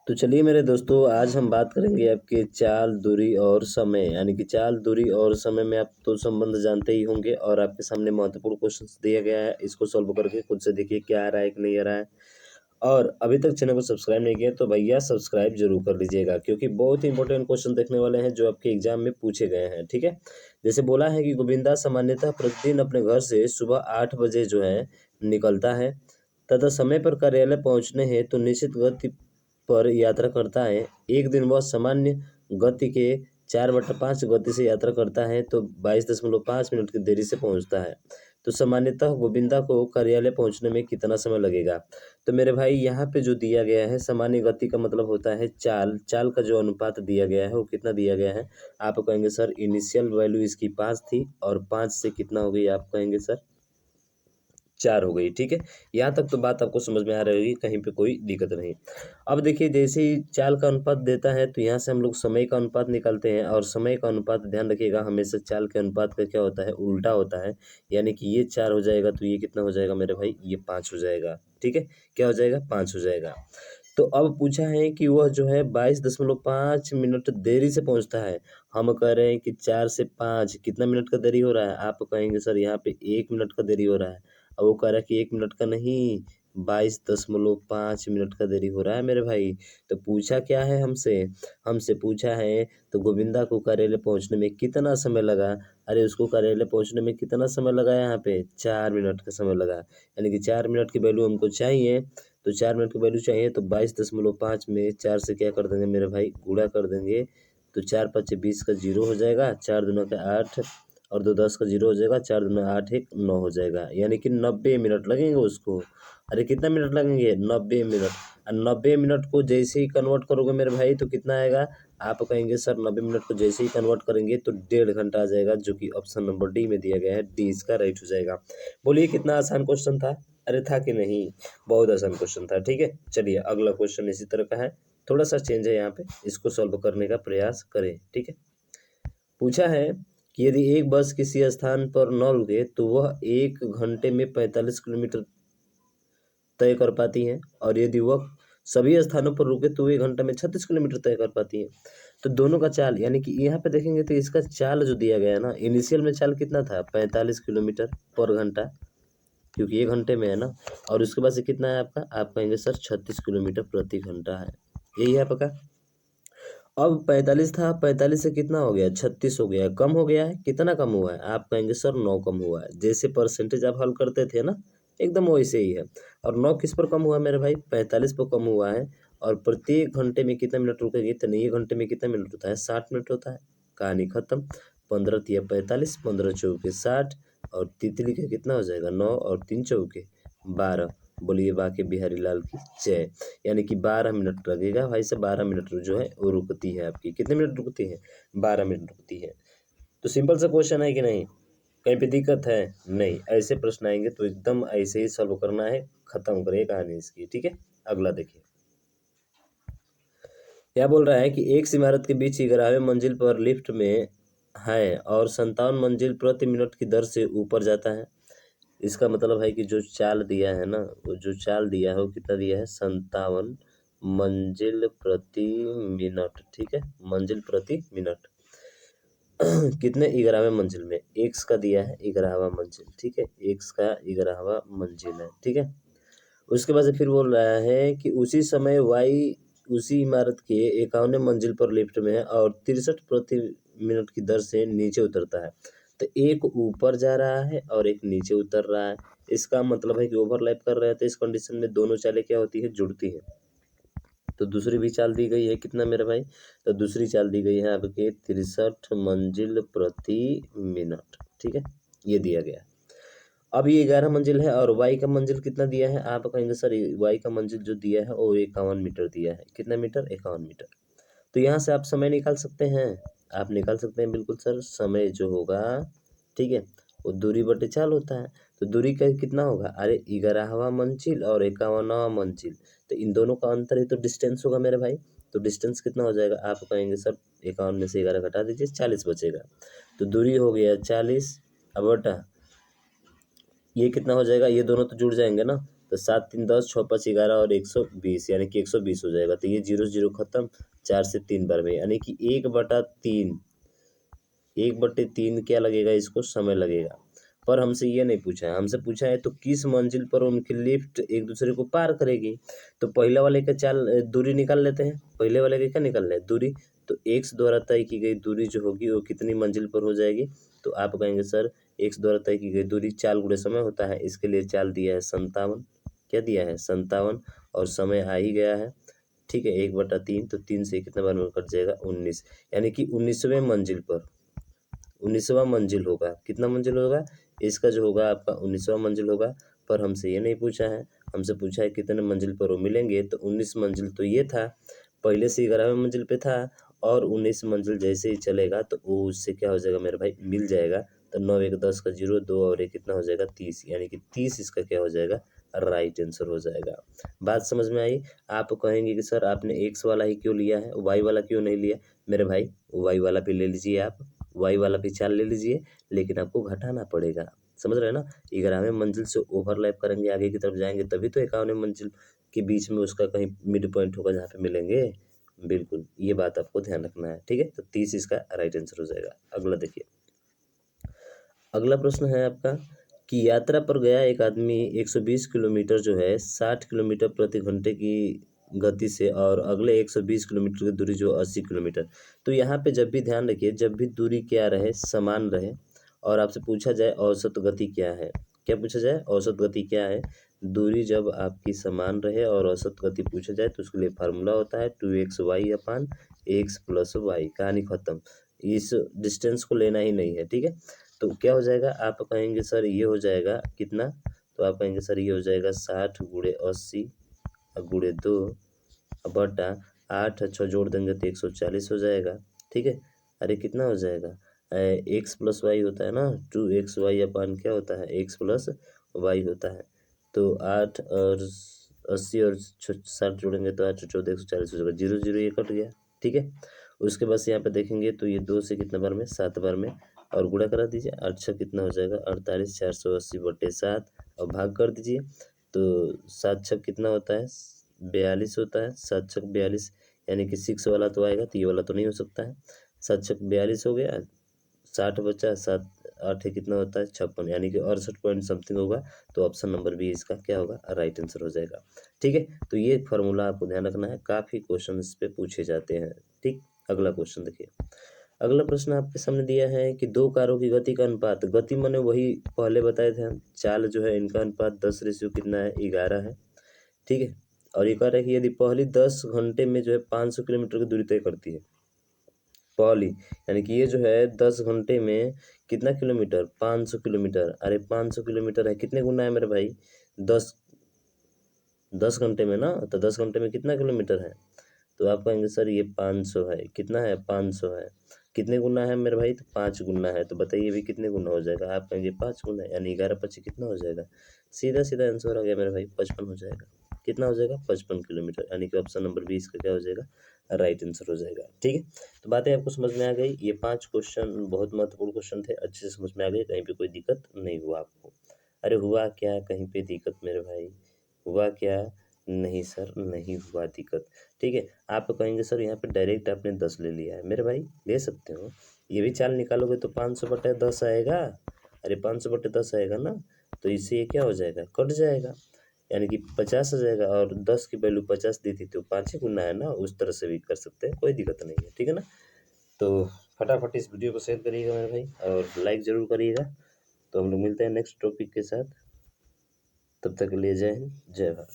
तो चलिए मेरे दोस्तों, आज हम बात करेंगे आपके चाल, दूरी और समय। यानी कि चाल, दूरी और समय में आप तो संबंध जानते ही होंगे और आपके सामने महत्वपूर्ण क्वेश्चंस दिया गया है। इसको सॉल्व करके खुद से देखिए क्या आ रहा है कि नहीं आ रहा है। और अभी तक चैनल को सब्सक्राइब नहीं किया तो भैया सब्सक्राइब जरूर कर लीजिएगा, क्योंकि बहुत ही इंपॉर्टेंट क्वेश्चन देखने वाले हैं जो आपके एग्जाम में पूछे गए हैं। ठीक है। जैसे बोला है कि गोविंदा सामान्यतः प्रतिदिन अपने घर से सुबह 8 बजे जो है निकलता है तथा समय पर कार्यालय पहुंचने हेतु निश्चित गति पर यात्रा करता है। एक दिन वह सामान्य गति के 4/5 गति से यात्रा करता है तो 22.5 मिनट की देरी से पहुंचता है। तो सामान्यतः गोविंदा को कार्यालय पहुंचने में कितना समय लगेगा? तो मेरे भाई यहाँ पे जो दिया गया है सामान्य गति का मतलब होता है चाल। चाल का जो अनुपात दिया गया है वो कितना दिया गया है? आप कहेंगे सर इनिशियल वैल्यू इसकी 5 थी और 5 से कितना हो गई? आप कहेंगे सर 4 हो गई। ठीक है। यहाँ तक तो बात आपको समझ में आ रही होगी, कहीं पे कोई दिक्कत नहीं। अब देखिए, जैसे ही चाल का अनुपात देता है तो यहाँ से हम लोग समय का अनुपात निकालते हैं, और समय का अनुपात ध्यान रखिएगा हमेशा चाल के अनुपात का क्या होता है? उल्टा होता है। यानी कि ये 4 हो जाएगा तो ये कितना हो जाएगा मेरे भाई? ये 5 हो जाएगा। ठीक है। क्या हो जाएगा? 5 हो जाएगा। तो अब पूछा है कि वह जो है 22.5 मिनट देरी से पहुंचता है। हम कह रहे हैं कि 4 से 5 कितना मिनट का देरी हो रहा है? आप कहेंगे सर यहाँ पे 1 मिनट का देरी हो रहा है। अब वो कह रहा है कि 1 मिनट का नहीं, 22.5 मिनट का देरी हो रहा है मेरे भाई। तो पूछा क्या है हमसे? हमसे पूछा है तो गोविंदा को कार्यालय पहुंचने में कितना समय लगा? अरे उसको कार्यालय पहुंचने में कितना समय लगा? यहाँ पे 4 मिनट का समय लगा। यानी कि 4 मिनट की वैल्यू हमको चाहिए। तो 4 मिनट की वैल्यू चाहिए तो 22.5 में 4 से क्या कर देंगे मेरे भाई? गुणा कर देंगे। तो 4×5 = 20 का 0 हो जाएगा, 4×2 = 8 और 2×10 का 0 हो जाएगा, 4×2 = 8 1 9 हो जाएगा। यानी कि 90 मिनट लगेंगे उसको। अरे कितना मिनट लगेंगे? 90 मिनट। और 90 मिनट को जैसे ही कन्वर्ट करोगे मेरे भाई तो कितना आएगा? आप कहेंगे सर 90 मिनट को जैसे ही कन्वर्ट करेंगे तो 1.5 घंटा आ जाएगा, जो कि ऑप्शन नंबर डी में दिया गया है। डी इसका राइट हो जाएगा। बोलिए कितना आसान क्वेश्चन था? अरे था कि नहीं? बहुत आसान क्वेश्चन था। ठीक है। चलिए अगला क्वेश्चन इसी तरह का है, थोड़ा सा चेंज है यहाँ पे, इसको सॉल्व करने का प्रयास करें। ठीक है। पूछा है कि यदि एक बस किसी स्थान पर न रुके तो वह 1 घंटे में 45 किलोमीटर तय कर पाती है, और यदि वह सभी स्थानों पर रुके तो 1 घंटा में 36 किलोमीटर तय कर पाती है। तो दोनों का चाल, यानी कि यहाँ पे देखेंगे तो इसका चाल जो दिया गया है ना, इनिशियल में चाल कितना था? 45 किलोमीटर पर घंटा, क्योंकि 1 घंटे में है ना। और उसके बाद से कितना है आपका? आप कहेंगे सर 36 किलोमीटर प्रति घंटा है। यही है आपका। अब 45 था, 45 से कितना हो गया? 36 हो गया। कम हो गया है, कितना कम हुआ है? आप कहेंगे सर 9 कम हुआ है। जैसे परसेंटेज आप हल करते थे ना, एकदम वैसे ही है। और 9 किस पर कम हुआ मेरे भाई? 45 पर कम हुआ है। और प्रत्येक घंटे में कितना मिनट रुकेगी? तो नहीं, 1 घंटे में कितना मिनट होता है? 60 मिनट होता है। कहानी खत्म। 15×3 = 45, 15×4 = 60, और तितली का कितना हो जाएगा? 9 और 3×4 = 12। बोलिए बाकी बिहारी लाल की जय। यानी कि 12 मिनट लगेगा भाई साहब। 12 मिनट जो है वो रुकती है आपकी। कितने मिनट रुकती है? 12 मिनट रुकती है। तो सिंपल सा क्वेश्चन है कि नहीं? कहीं पे दिक्कत है? नहीं। ऐसे प्रश्न आएंगे तो एकदम ऐसे ही सॉल्व करना है, खत्म करिए कहानी इसकी। ठीक है। अगला देखिए क्या बोल रहा है कि एक इमारत के बीच 11वें मंजिल पर लिफ्ट में है और 57 मंजिल प्रति मिनट की दर से ऊपर जाता है। इसका मतलब है कि जो चाल दिया है ना, वो जो चाल दिया है वो कितना दिया है? 57 मंजिल प्रति मिनट। ठीक है। मंजिल प्रति मिनट। कितने? 11वें मंजिल में। एक्स का दिया है 11वां मंजिल। ठीक है। एक्स का 11वां मंजिल है। ठीक है। उसके बाद से फिर बोल रहा है कि उसी समय वाई उसी इमारत के 51वें मंजिल पर लिफ्ट में है और 63 प्रति मिनट की दर से नीचे उतरता है। तो एक ऊपर जा रहा है और एक नीचे उतर रहा है। इसका मतलब है कि ओवरलैप कर रहे थे। इस कंडीशन में दोनों चालें क्या होती है? जुड़ती है। तो दूसरी भी चाल दी गई है कितना मेरे भाई? तो दूसरी चाल दी गई है आपके 63 मंजिल प्रति मिनट। ठीक है। ये दिया गया है। अब ये 11 मंजिल है और वाई का मंजिल कितना दिया है? आप कहेंगे सर वाई का मंजिल जो दिया है वो 51 मीटर दिया है। कितना मीटर? 51 मीटर। तो यहाँ से आप समय निकाल सकते हैं। आप निकाल सकते हैं बिल्कुल सर। समय जो होगा, ठीक है, वो दूरी बटे चाल होता है। तो दूरी का कितना होगा? अरे 11वां मंजिल और 51वां मंजिल, तो इन दोनों का अंतर ही तो डिस्टेंस होगा मेरे भाई। तो डिस्टेंस कितना हो जाएगा? आप कहेंगे सर 51 में से 11 घटा दीजिए, 40 बचेगा। तो दूरी हो गया 40। अब बटा ये कितना हो जाएगा? ये दोनों तो जुड़ जाएंगे ना, तो 7 3 10, 6 5 11 और 120 यानी कि 120 हो जाएगा। तो ये 0 0 खत्म, 4 से 3 बार में यानी कि 1/3, 1/3 क्या लगेगा, इसको समय लगेगा। पर हमसे ये नहीं पूछा है, हमसे पूछा है तो किस मंजिल पर उनकी लिफ्ट एक दूसरे को पार करेगी। तो पहले वाले का दूरी निकाल लेते हैं। पहले वाले का क्या निकाल रहे हैं, दूरी। तो एक्स द्वारा तय की गई दूरी जो होगी वो कितनी मंजिल पर हो जाएगी। तो आप कहेंगे सर एक्स द्वारा तय की गई दूरी चाल गुणे समय होता है, इसके लिए चाल दिया है 57। क्या दिया है, 57, और समय आ ही गया है। ठीक है, 1/3, तो 3 से कितना बार में कट जाएगा, 19, यानी कि 19वें मंजिल पर, 19वां मंजिल होगा। कितना मंजिल होगा, इसका जो होगा आपका 19वां मंजिल होगा। पर हमसे ये नहीं पूछा है, हमसे पूछा है कितने मंजिल पर वो मिलेंगे। तो 19 मंजिल तो ये था, पहले से 11वें मंजिल पे था, और 19 मंजिल जैसे ही चलेगा तो वो उससे क्या हो जाएगा मेरे भाई, मिल जाएगा। तो 9 1 10 का 0, 2 और 1 कितना हो जाएगा, 30, यानी कि 30 इसका क्या हो जाएगा, राइट आंसर हो जाएगा। बात समझ में आई। आप कहेंगे कि सर आपने एक्स वाला ही क्यों लिया है, वाई वाला क्यों नहीं लिया। मेरे भाई वाई वाला भी ले लीजिए, आप वाई वाला भी चाल ले लीजिए, लेकिन आपको घटाना पड़ेगा। समझ रहे हैं ना, 11वें मंजिल से ओवरलैप करेंगे, आगे की तरफ जाएंगे, तभी तो 51वें मंजिल के बीच में उसका कहीं मिड पॉइंट होगा जहाँ पे मिलेंगे। बिल्कुल, ये बात आपको ध्यान रखना है। ठीक है, तो 30 इसका राइट आंसर हो जाएगा। अगला देखिए, अगला प्रश्न है आपका कि यात्रा पर गया एक आदमी 120 किलोमीटर जो है 60 किलोमीटर प्रति घंटे की गति से, और अगले 120 किलोमीटर की दूरी जो 80 किलोमीटर। तो यहाँ पे जब भी ध्यान रखिए, जब भी दूरी क्या रहे, समान रहे, और आपसे पूछा जाए औसत गति क्या है, क्या पूछा जाए, औसत गति क्या है। दूरी जब आपकी समान रहे और औसत गति पूछा जाए तो उसके लिए फार्मूला होता है 2xy/x+y, कहानी खत्म। इस डिस्टेंस को लेना ही नहीं है। ठीक है, तो क्या हो जाएगा, आप कहेंगे सर ये हो जाएगा कितना। तो आप कहेंगे सर ये हो जाएगा 60 × 80 × 2 बटा 8, 6 जोड़ देंगे तो 140 हो जाएगा। ठीक है, अरे कितना हो जाएगा, x+y होता है ना, 2xy/ क्या होता है, x+y होता है। तो 8 और 80 और 60 जोड़ेंगे तो 8 14 140 हो जाएगा, 0 0 ये कट गया। ठीक है, उसके बस यहाँ पे देखेंगे तो ये 2 से कितना बार में, 7 बार में, और गुणा करा दीजिए, 8 6 कितना हो जाएगा, 48, 480/7, और भाग कर दीजिए। तो 7 6 कितना होता है, 42 होता है, 7 6 42, यानी कि 6 वाला तो आएगा, तो ये वाला तो नहीं हो सकता है। 7 6 42 हो गया, 60 बचा, 7 8 कितना होता है, 56, यानी कि 68 पॉइंट समथिंग होगा। तो ऑप्शन नंबर बी इसका क्या होगा, राइट आंसर हो जाएगा। ठीक है, तो ये फार्मूला आपको ध्यान रखना है, काफ़ी क्वेश्चन इस पे पूछे जाते हैं। ठीक, अगला क्वेश्चन देखिए, अगला प्रश्न आपके सामने दिया है कि दो कारों की गति का अनुपात, गति मैंने वही पहले बताए थे हम, चाल जो है इनका अनुपात 10 कितना है, 11 है। ठीक है, और ये कह रहा है कि यदि पहली 10 घंटे में जो है 500 किलोमीटर की दूरी तय करती है, पहली, यानी कि ये जो है 10 घंटे में कितना किलोमीटर, 500 किलोमीटर। अरे 500 किलोमीटर है, कितने गुना है मेरे भाई, 10 10 घंटे में ना, तो 10 घंटे में कितना किलोमीटर है। तो आप कहेंगे सर ये 500 है, कितना है, 500 है, कितने गुना है मेरे भाई, तो 5 गुना है। तो बताइए भी कितने गुना हो जाएगा, आप कहेंगे 5 गुना, यानी 11 25 कितना हो जाएगा, सीधा सीधा आंसर आ गया मेरे भाई, 55 हो जाएगा। कितना हो जाएगा, 55 किलोमीटर, यानी कि ऑप्शन नंबर 20 का क्या हो जाएगा, राइट आंसर हो जाएगा। ठीक है, तो बातें आपको समझ में आ गई। ये 5 क्वेश्चन बहुत महत्वपूर्ण क्वेश्चन थे, अच्छे से समझ में आ गए, कहीं पे कोई दिक्कत नहीं हुआ आपको। अरे हुआ क्या कहीं पे दिक्कत मेरे भाई, हुआ क्या, नहीं सर नहीं हुआ दिक्कत। ठीक है, आप कहेंगे सर यहाँ पे डायरेक्ट आपने 10 ले लिया है, मेरे भाई ले सकते हो, ये भी चाल निकालोगे तो 500/10 आएगा। अरे 500/10 आएगा ना, तो इससे ये क्या हो जाएगा, कट जाएगा, यानी कि 50 आ जाएगा, और 10 की वैल्यू 50 दी थी तो 5 ही गुना है ना, उस तरह से भी कर सकते हैं, कोई दिक्कत नहीं है। ठीक है ना, तो फटाफट इस वीडियो को शेयर करिएगा मेरे भाई, और लाइक ज़रूर करिएगा। तो हम लोग मिलते हैं नेक्स्ट टॉपिक के साथ, तब तक के लिए जय हिंद, जय भारत।